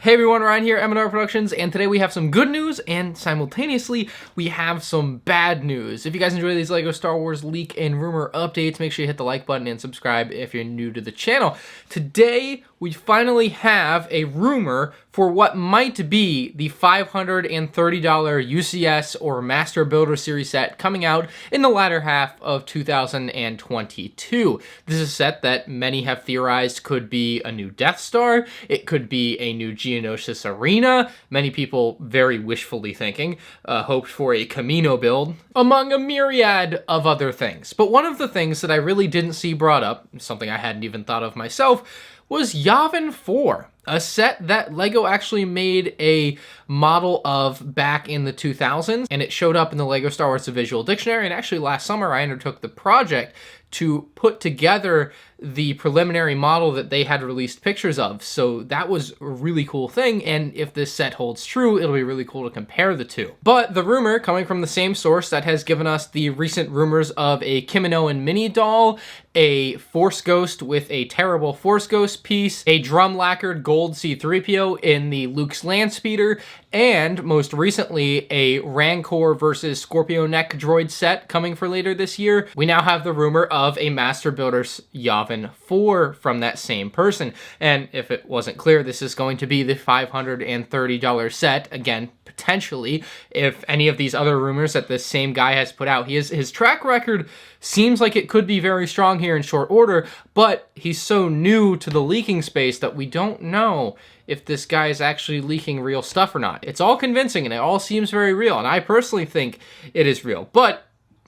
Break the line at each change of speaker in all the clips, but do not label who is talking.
Hey everyone, Ryan here, M&R Productions, and today we have some good news, and simultaneously, we have some bad news. If you guys enjoy these LEGO Star Wars leak and rumor updates, make sure you hit the like button and subscribe if you're new to the channel. Today, we finally have a rumor for what might be the $530 UCS or Master Builder Series set coming out in the latter half of 2022. This is a set that many have theorized could be a new Death Star, it could be a new Geonosis Arena, many people very wishfully thinking, hoped for a Camino build, among a myriad of other things. But one of the things that I really didn't see brought up, something I hadn't even thought of myself, was Yavin 4, a set that LEGO actually made a model of back in the 2000s, and it showed up in the LEGO Star Wars The Visual Dictionary, and actually last summer I undertook the project to put together the preliminary model that they had released pictures of. So that was a really cool thing, and if this set holds true, it'll be really cool to compare the two. But the rumor coming from the same source that has given us the recent rumors of a Kaminoan mini doll, a Force Ghost with a terrible Force Ghost piece, a drum lacquered gold C-3PO in the Luke's Land Speeder, and most recently a Rancor versus Scorpio Neck droid set coming for later this year. We now have the rumor of a Master Builder's Yavin 4 from that same person. And if it wasn't clear, this is going to be the $530 set, again, potentially, if any of these other rumors that this same guy has put out. His track record seems like it could be very strong here in short order, but he's so new to the leaking space that we don't know if this guy is actually leaking real stuff or not. It's all convincing and it all seems very real, and I personally think it is real. But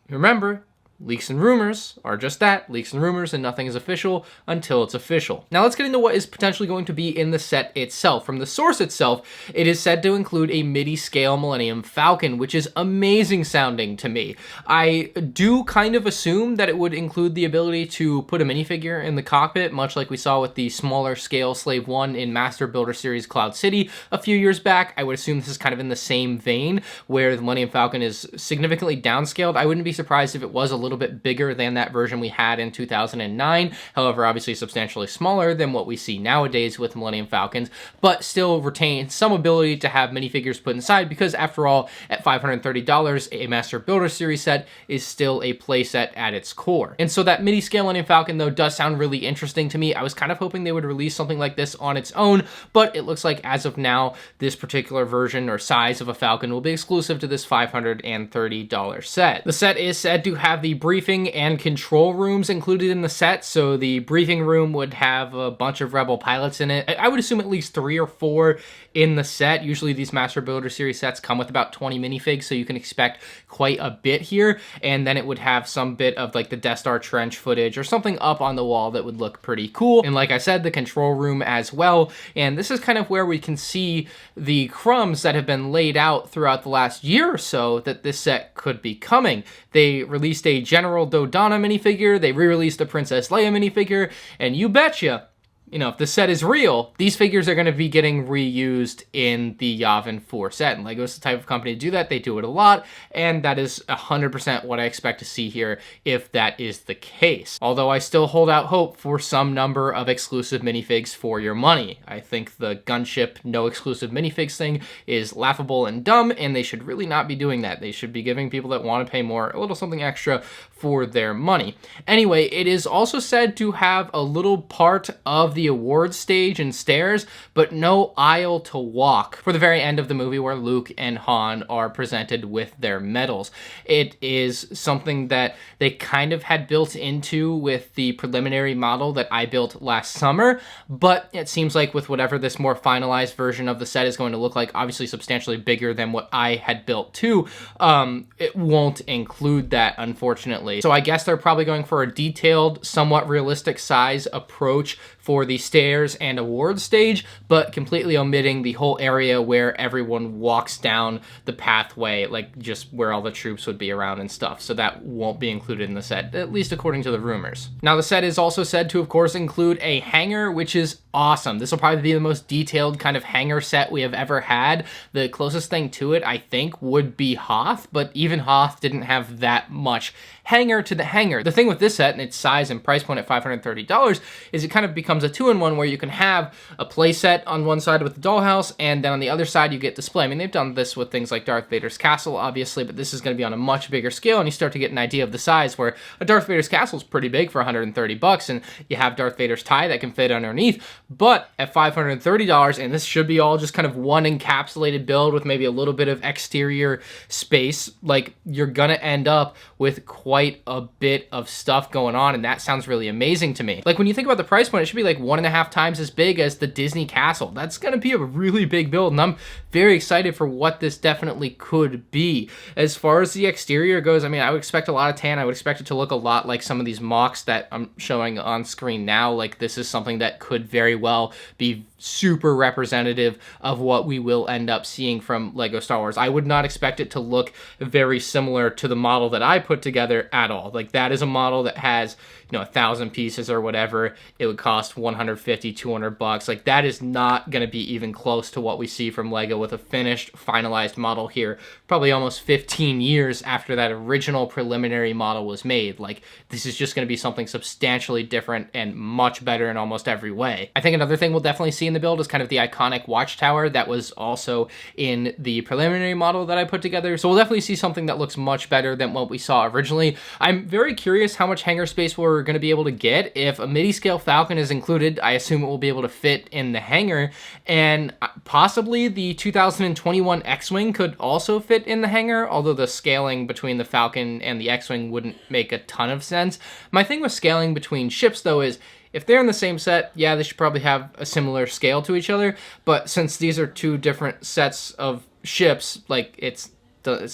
remember, leaks and rumors are just that, leaks and rumors, and nothing is official until it's official. Now let's get into what is potentially going to be in the set itself. From the source itself, it is said to include a Midi-Scale Millennium Falcon, which is amazing sounding to me. I do kind of assume that it would include the ability to put a minifigure in the cockpit, much like we saw with the smaller scale Slave 1 in Master Builder Series Cloud City a few years back. I would assume this is kind of in the same vein, where the Millennium Falcon is significantly downscaled. I wouldn't be surprised if it was a little bit bigger than that version we had in 2009. However, obviously substantially smaller than what we see nowadays with Millennium Falcons, but still retain some ability to have minifigures put inside, because after all, at $530, a Master Builder Series set is still a playset at its core. And so that Midi-Scale Millennium Falcon, though, does sound really interesting to me. I was kind of hoping they would release something like this on its own, but it looks like as of now, this particular version or size of a Falcon will be exclusive to this $530 set. The set is said to have the briefing and control rooms included in the set, so the briefing room would have a bunch of Rebel pilots in it. I would assume at least 3 or 4 in the set. Usually these Master Builder Series sets come with about 20 minifigs, so you can expect quite a bit here, and then it would have some bit of like the Death Star trench footage or something up on the wall that would look pretty cool. And like I said, the control room as well, and this is kind of where we can see the crumbs that have been laid out throughout the last year or so that this set could be coming. They released a General Dondana minifigure, they re-released the Princess Leia minifigure, and you betcha, you know, if the set is real, these figures are going to be getting reused in the Yavin 4 set. And LEGO's the type of company to do that. They do it a lot, and that is 100% what I expect to see here if that is the case. Although I still hold out hope for some number of exclusive minifigs for your money. I think the gunship no exclusive minifigs thing is laughable and dumb, and they should really not be doing that. They should be giving people that want to pay more a little something extra for their money. Anyway, it is also said to have a little part of the award stage and stairs, but no aisle to walk for the very end of the movie where Luke and Han are presented with their medals. It is something that they kind of had built into with the preliminary model that I built last summer, but it seems like with whatever this more finalized version of the set is going to look like, obviously substantially bigger than what I had built too, it won't include that, unfortunately. So I guess they're probably going for a detailed, somewhat realistic size approach for the stairs and award stage, but completely omitting the whole area where everyone walks down the pathway, like just where all the troops would be around and stuff. So that won't be included in the set, at least according to the rumors. Now the set is also said to, of course, include a hangar, which is awesome. This will probably be the most detailed kind of hangar set we have ever had. The closest thing to it, I think, would be Hoth, but even Hoth didn't have that much hangar to the hangar. The thing with this set and its size and price point at $530 is it kind of becomes becomes a 2-in-1 where you can have a playset on one side with the dollhouse, and then on the other side you get display. I mean, they've done this with things like Darth Vader's castle, obviously, but this is going to be on a much bigger scale, and you start to get an idea of the size, where a Darth Vader's castle is pretty big for $130, and you have Darth Vader's tie that can fit underneath. But at $530, and this should be all just kind of one encapsulated build with maybe a little bit of exterior space, like, you're gonna end up with quite a bit of stuff going on, and that sounds really amazing to me. Like, when you think about the price point, it should be like 1.5 times as big as the Disney castle. That's gonna be a really big build, and I'm very excited for what this definitely could be. As far as the exterior goes, I mean, I would expect a lot of tan. I would expect it to look a lot like some of these mocks that I'm showing on screen now. Like, this is something that could very well be super representative of what we will end up seeing from Lego Star Wars. I would not expect it to look very similar to the model that I put together at all. Like, that is a model that has, you know, 1,000 pieces or whatever. It would cost $150, $200. Like, that is not going to be even close to what we see from Lego with a finished, finalized model here, probably almost 15 years after that original preliminary model was made. Like, this is just going to be something substantially different and much better in almost every way. I think another thing we'll definitely see in the build is kind of the iconic watchtower that was also in the preliminary model that I put together. So we'll definitely see something that looks much better than what we saw originally. I'm very curious how much hangar space we're going to be able to get. If a Midi-Scale Falcon is included, I assume it will be able to fit in the hangar, and possibly the 2021 X-Wing could also fit in the hangar, although the scaling between the Falcon and the X-Wing wouldn't make a ton of sense. My thing with scaling between ships, though, is if they're in the same set, yeah, they should probably have a similar scale to each other, but since these are two different sets of ships, like, it's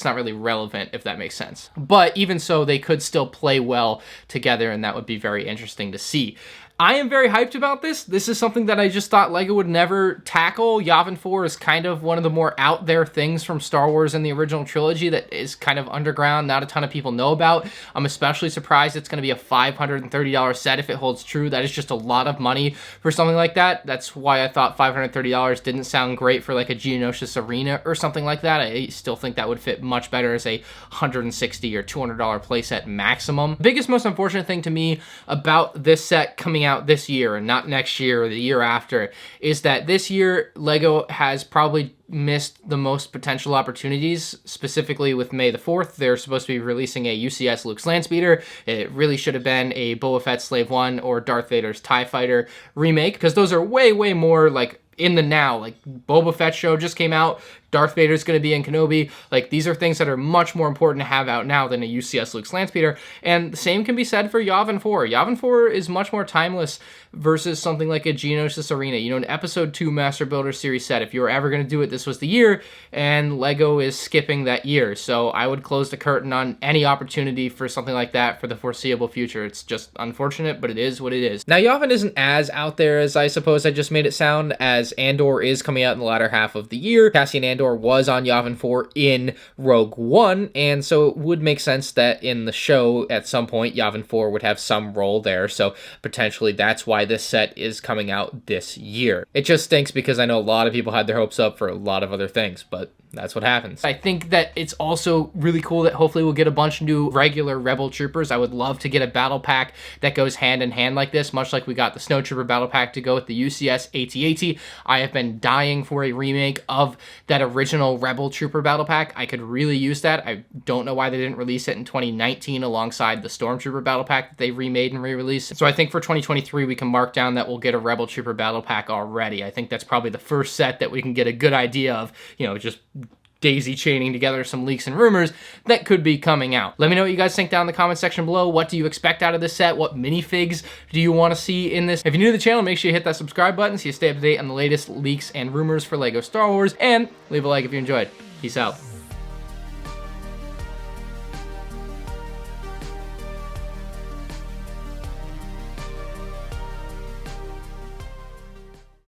not really relevant, if that makes sense. But even so, they could still play well together, and that would be very interesting to see. I am very hyped about this. This is something that I just thought Lego would never tackle. Yavin 4 is kind of one of the more out there things from Star Wars in the original trilogy that is kind of underground, not a ton of people know about. I'm especially surprised it's going to be a $530 set if it holds true. That is just a lot of money for something like that. That's why I thought $530 didn't sound great for like a Geonosis Arena or something like that. I still think that would fit much better as a $160 or $200 playset maximum. The biggest, most unfortunate thing to me about this set coming out this year and not next year or the year after is that this year Lego has probably missed the most potential opportunities, specifically with May the 4th. They're supposed to be releasing a UCS Luke's Landspeeder. It really should have been a Boba Fett Slave One or Darth Vader's TIE Fighter remake, because those are way, way more like in the now. Like, Boba Fett show just came out, Darth Vader's going to be in Kenobi. Like, these are things that are much more important to have out now than a UCS Luke's Landspeeder. And the same can be said for Yavin 4. Yavin 4 is much more timeless versus something like a Geonosis Arena. You know, an Episode 2 Master Builder Series set, if you were ever going to do it, this was the year, and Lego is skipping that year. So I would close the curtain on any opportunity for something like that for the foreseeable future. It's just unfortunate, but it is what it is. Now, Yavin isn't as out there as I suppose I just made it sound, as Andor is coming out in the latter half of the year. Cassian Andor was on Yavin 4 in Rogue One, and so it would make sense that in the show at some point Yavin 4 would have some role there, so potentially that's why this set is coming out this year. It just stinks because I know a lot of people had their hopes up for a lot of other things, but that's what happens. I think that it's also really cool that hopefully we'll get a bunch of new regular Rebel Troopers. I would love to get a battle pack that goes hand in hand like this, much like we got the Snow Trooper battle pack to go with the UCS AT-AT. I have been dying for a remake of that original Rebel Trooper battle pack. I could really use that. I don't know why they didn't release it in 2019 alongside the Stormtrooper battle pack that they remade and re-released. So I think for 2023 we can mark down that we'll get a Rebel Trooper battle pack already. I think that's probably the first set that we can get a good idea of, you know, just daisy chaining together some leaks and rumors that could be coming out. Let me know what you guys think down in the comment section below. What do you expect out of this set? What minifigs do you want to see in this? If you're new to the channel, make sure you hit that subscribe button so you stay up to date on the latest leaks and rumors for Lego Star Wars, and leave a like if you enjoyed. Peace out.